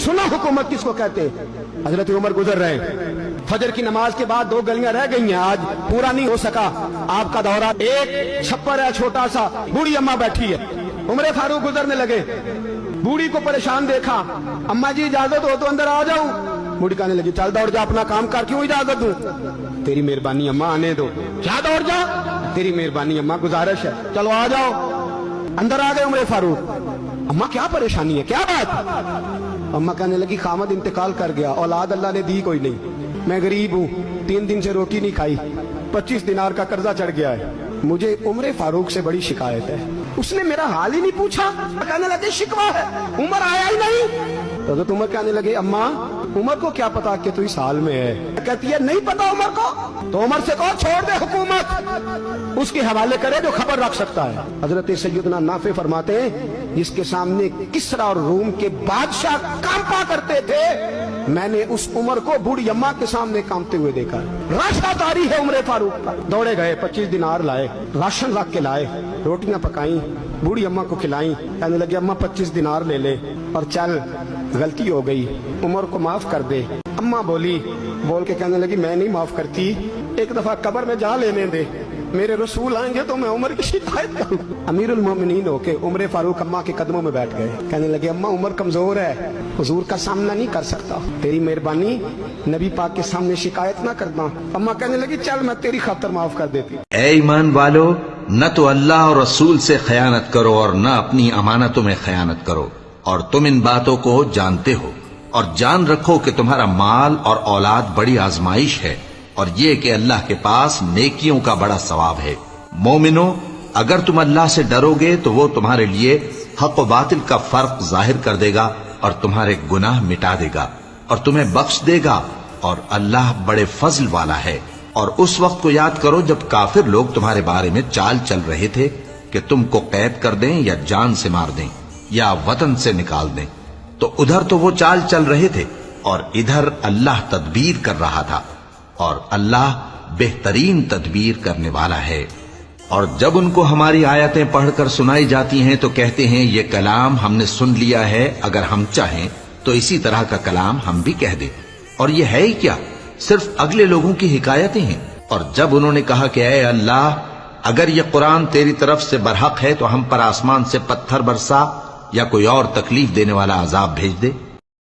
सुना हुकूमत किसको कहते हैं। हजरत उमर गुजर रहे, फजर की नमाज के बाद 2 गलियां रह गई हैं, आज पूरा नहीं हो सका आपका दौरा। एक छप्पर है छोटा सा, बूढ़ी अम्मा बैठी है, उमर फारूक गुजरने लगे, बूढ़ी को परेशान देखा, अम्मा जी इजाजत हो तो अंदर आ जाऊं। बूढ़ी कहने लगी चल दौड़ जा, अपना काम कर, क्यों इजाजत दूं? तेरी मेहरबानी अम्मा, आने दो। क्या दौड़ जा? तेरी मेहरबानी अम्मा, गुजारिश है, चलो आ जाओ। अंदर आ गए उमर फारूक। अम्मा क्या परेशानी है, क्या बात? अम्मा कहने लगी खामद इंतकाल कर गया, औलाद अल्लाह ने दी कोई नहीं, मैं गरीब हूँ, 3 दिन से रोटी नहीं खाई, 25 दिनार का कर्जा चढ़ गया है, मुझे उमर फारूक से बड़ी शिकायत है। उसने मेरा हाल ही नहीं पूछा। कहने लगे शिकवा है, उमर आया ही नहीं। तो उमर कहने लगे अम्मा उमर को क्या पता कि तू इस हाल में है? कहती है नहीं पता उमर को, तो उमर से कहो छोड़ दे हुकूमत, उसके हवाले करे जो खबर रख सकता है। हजरत सैयदना नाफे फरमाते हैं जिसके सामने किसरा और रूम के बादशाह कांपा करते थे, मैंने उस उमर को बूढ़ी अम्मा के सामने कांपते हुए देखा। रास्ता तारी है उमर फारूक का। दौड़े गए, 25 दिनार लाए, राशन रख के लाए, रोटियां पकाई, बूढ़ी अम्मा को खिलाई। कहने लगे अम्मा 25 दिनार ले ले और चल, गलती हो गई, उमर को माफ कर दे। अम्मा बोल के कहने लगी मैं नहीं माफ करती, एक दफा कब्र में जा लेने दे, मेरे रसूल आएंगे तो मैं उमर की शिकायत करूं। अमीरुल मोमिनीन होके उमर फारूक अम्मा के कदमों में बैठ गए। कहने लगे अम्मा उमर कमजोर है, हुजूर का सामना नहीं कर सकता, तेरी मेहरबानी नबी पाक के सामने शिकायत ना करना। अम्मा कहने लगी चल मैं तेरी खातर माफ कर देती। ऐ ईमान वालो, न तो अल्लाह और रसूल से खयानत करो और न अपनी अमानतों में खयानत करो, और तुम इन बातों को जानते हो, और जान रखो कि तुम्हारा माल और औलाद बड़ी आजमाइश है, और ये कि अल्लाह के पास नेकियों का बड़ा सवाब है। मोमिनो, अगर तुम अल्लाह से डरोगे तो वो तुम्हारे लिए हक व बातिल का फर्क जाहिर कर देगा और तुम्हारे गुनाह मिटा देगा और तुम्हें बख्श देगा, और अल्लाह बड़े फजल वाला है। और उस वक्त को याद करो जब काफिर लोग तुम्हारे बारे में चाल चल रहे थे कि तुमको कैद कर दें या जान से मार दें या वतन से निकाल दें, तो उधर तो वो चाल चल रहे थे और इधर अल्लाह तदबीर कर रहा था, और अल्लाह बेहतरीन तदबीर करने वाला है। और जब उनको हमारी आयतें पढ़कर सुनाई जाती हैं तो कहते हैं ये कलाम हमने सुन लिया है, अगर हम चाहें तो इसी तरह का कलाम हम भी कह दें। और ये है ही क्या, सिर्फ अगले लोगों की हिकायतें हैं। और जब उन्होंने कहा कि ऐ अल्लाह, अगर ये कुरान तेरी तरफ से बरहक है तो हम पर आसमान से पत्थर बरसा या कोई और तकलीफ देने वाला अजाब भेज दे,